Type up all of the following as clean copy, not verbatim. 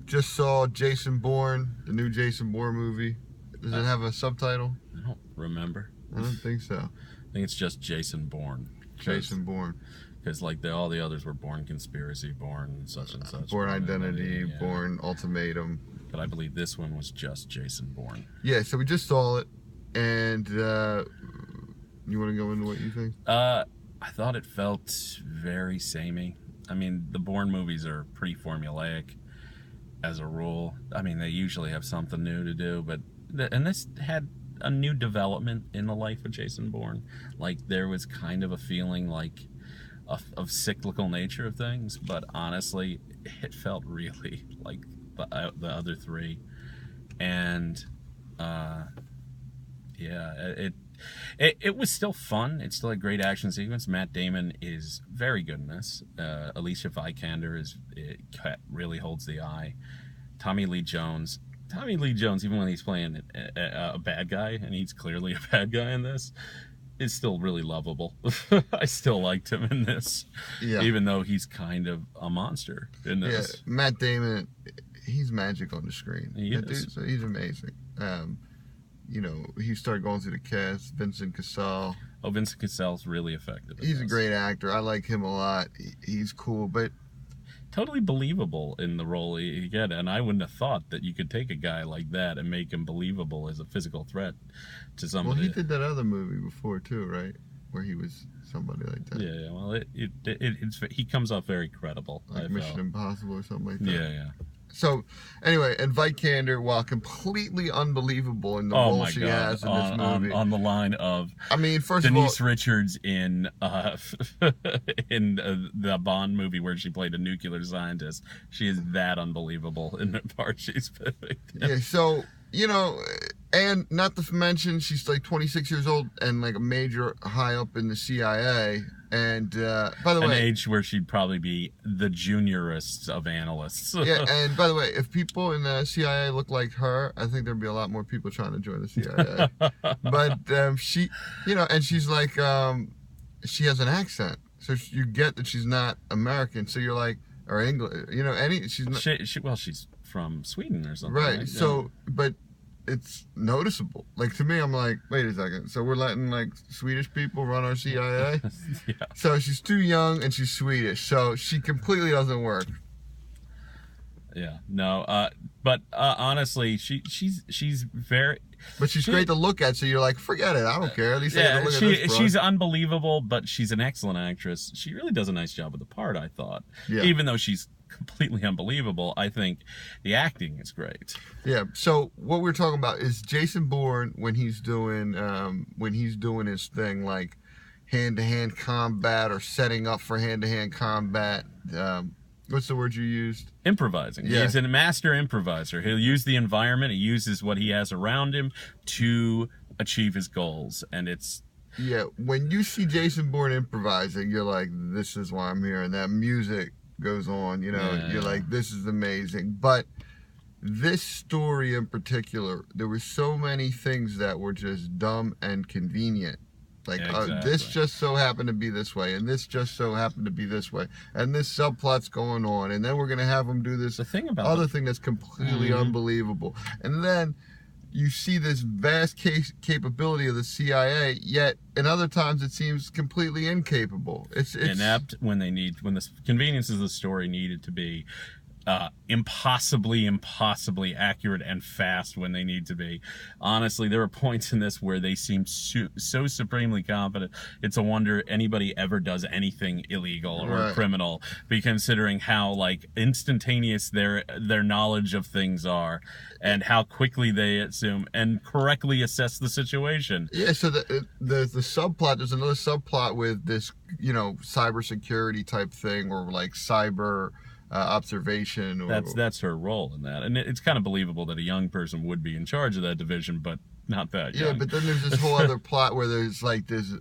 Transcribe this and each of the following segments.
just saw Jason Bourne, the new Jason Bourne movie. Does it have a subtitle? I don't remember. I don't think so. I think it's just Jason Bourne. Jason Bourne. Because like all the others were Bourne Conspiracy, Bourne such and such. Bourne Identity, yeah. Bourne Ultimatum. But I believe this one was just Jason Bourne. Yeah, so we just saw it, and you want to go into what you think? I thought it felt very samey. I mean, the Bourne movies are pretty formulaic as a rule. I mean, they usually have something new to do, but and this had a new development in the life of Jason Bourne. Like, there was kind of a feeling like of cyclical nature of things, but honestly, it felt really like the other three, and it was still fun. It's still a great action sequence. Matt Damon is very good in this. Alicia Vikander really holds the eye. Tommy Lee Jones, even when he's playing a bad guy, and he's clearly a bad guy in this, is still really lovable. I still liked him in this, even though he's kind of a monster in this. Yeah, Matt Damon, he's magic on the screen. He's amazing. He started going through the cast. Vincent Cassel. Oh, Vincent Cassel's really effective. He's a great actor. I like him a lot. He's cool, but totally believable in the role he get. And I wouldn't have thought that you could take a guy like that and make him believable as a physical threat to somebody. Well, he did that other movie before too, right? Where he was somebody like that. Yeah. Well, he comes off very credible. Like Mission Impossible or something like that. Yeah. So, anyway, and Vikander, while completely unbelievable in the role she has in this movie, on the line of, I mean, first Denise of all, Richards in the Bourne movie where she played a nuclear scientist, she is that unbelievable in the part she's playing. Yeah. So, and not to mention she's like 26 years old and like a major high up in the CIA. And by the way, an age where she'd probably be the juniorest of analysts. Yeah, and by the way, if people in the CIA look like her, I think there'd be a lot more people trying to join the CIA. But she, and she's like, she has an accent, so you get that she's not American. So you're like, or English, she's not. She's from Sweden or something. Right. So, but it's noticeable. Like, to me, I'm like, wait a second. So we're letting like Swedish people run our CIA? Yeah. So she's too young and she's Swedish. So she completely doesn't work. Yeah. No. But honestly, she's very. But she's great to look at. So you're like, forget it. I don't care. At least I get to look at this broad. She's unbelievable, but she's an excellent actress. She really does a nice job with the part, I thought. Yeah. Even though she's completely unbelievable, I think the acting is great. Yeah. So what we're talking about is Jason Bourne when he's doing his thing, like hand-to-hand combat or setting up for hand-to-hand combat. What's the word you used? Improvising. Yeah. He's a master improviser. He'll use the environment. He uses what he has around him to achieve his goals, and it's. Yeah. When you see Jason Bourne improvising, you're like, this is why I'm here, and that music goes on, you're like, this is amazing. But this story in particular, there were so many things that were just dumb and convenient. Like, exactly. This just so happened to be this way, and this just so happened to be this way, and this subplot's going on, and then we're going to have them do this thing that's completely unbelievable. And then you see this vast capability of the CIA, yet in other times it seems completely incapable. It's inept when the conveniences of the story needed to be impossibly accurate and fast when they need to be. Honestly, there are points in this where they seem so supremely confident. It's a wonder anybody ever does anything illegal or criminal, considering how like instantaneous their knowledge of things are and how quickly they assume and correctly assess the situation. Yeah, so the subplot, there's another subplot with this, cybersecurity type thing, or like cyber observation. Or that's her role in that, and it's kind of believable that a young person would be in charge of that division, but not that young. Yeah, but then there's this whole other plot where there's like this,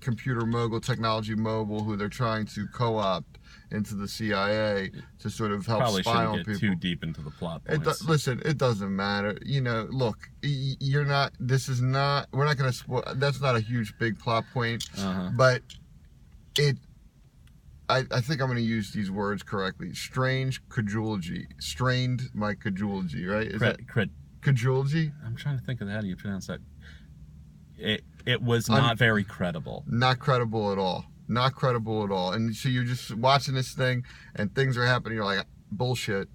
computer mogul, technology mogul, who they're trying to co-opt into the CIA to sort of help spy on people. Probably shouldn't get too deep into the plot points. Listen, it doesn't matter. Look, we're not going to, that's not a huge, big plot point, but I think I'm going to use these words correctly. Strange credulity. Strained my credulity, right? Is that credulity? I'm trying to think of how do you pronounce that. It was not very credible. Not credible at all. Not credible at all. And so you're just watching this thing, and things are happening. You're like, bullshit.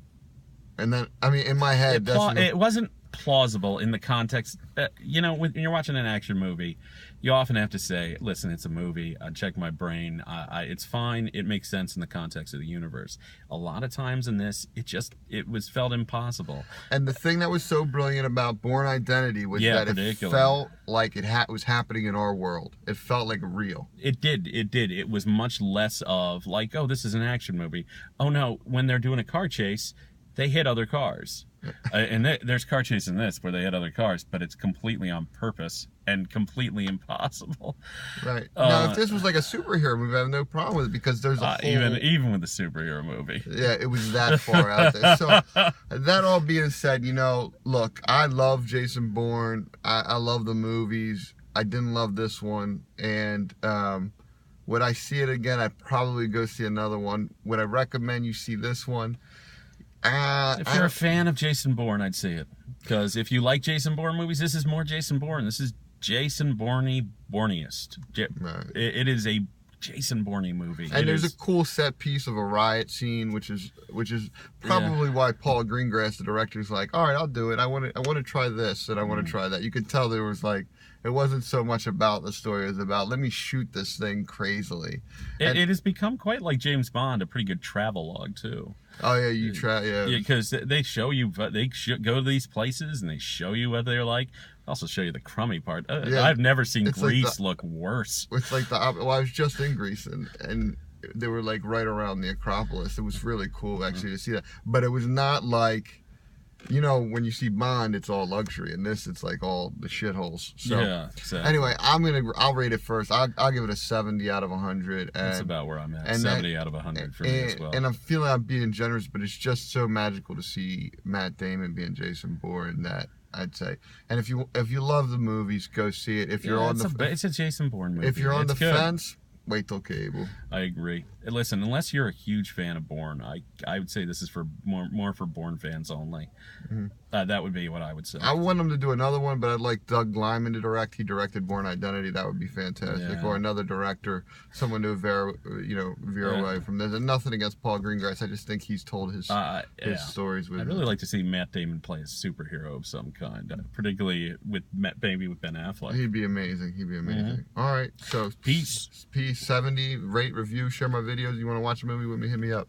And then, I mean, in my head, it wasn't plausible in the context. You know, when you're watching an action movie, you often have to say, listen, it's a movie. I check my brain. It's fine. It makes sense in the context of the universe. A lot of times in this, it was felt impossible. And the thing that was so brilliant about Bourne Identity was that it felt like it was happening in our world. It felt like real. It did. It was much less of like, oh, this is an action movie. Oh no, when they're doing a car chase, they hit other cars. And there's car chase in this where they hit other cars, but it's completely on purpose and completely impossible. Right. Now, if this was like a superhero movie, I have no problem with it because there's a whole... Even with a superhero movie. Yeah, it was that far out there. So, that all being said, you know, look, I love Jason Bourne. I love the movies. I didn't love this one. And would I see it again? I'd probably go see another one. Would I recommend you see this one? If you're a fan of Jason Bourne, I'd see it. Because if you like Jason Bourne movies, this is more Jason Bourne. This is Jason Bourne-iest. Right. It is a Jason Bourne movie. And there's a cool set piece of a riot scene, which is probably why Paul Greengrass, the director, is like, all right, I'll do it. I want to try this and I want to try that. You could tell there was like, it wasn't so much about the story. It was about, let me shoot this thing crazily. It has become quite like James Bond, a pretty good travelogue too. Oh yeah, yeah. Because they show you, go to these places and they show you what they're like. Also show you the crummy part. I've never seen Greece look worse. It's like I was just in Greece and they were like right around the Acropolis. It was really cool actually to see that. But it was not like, you know, when you see Bond, it's all luxury. In this, it's like all the shitholes. So yeah. Exactly. Anyway, I'll rate it first. I'll give it a 70 out of 100. That's about where I'm at. 70 out of 100 for me as well. And I'm feeling I'm being generous, but it's just so magical to see Matt Damon being Jason Bourne that I'd say. And if you love the movies, go see it. If you're it's a Jason Bourne movie. If you're on the fence, wait till cable. I agree. Listen, unless you're a huge fan of Bourne, I would say this is for more for Bourne fans only. Mm-hmm. That would be what I would say. I want them to do another one, but I'd like Doug Liman to direct. He directed Bourne Identity. That would be fantastic. Yeah. Or another director, someone to veer away from this. And nothing against Paul Greengrass. I just think he's told his stories with. I'd really like to see Matt Damon play a superhero of some kind, particularly with Ben Affleck. He'd be amazing. Mm-hmm. All right, so peace. 70. Rate, review, share my videos. You want to watch a movie with me? Hit me up.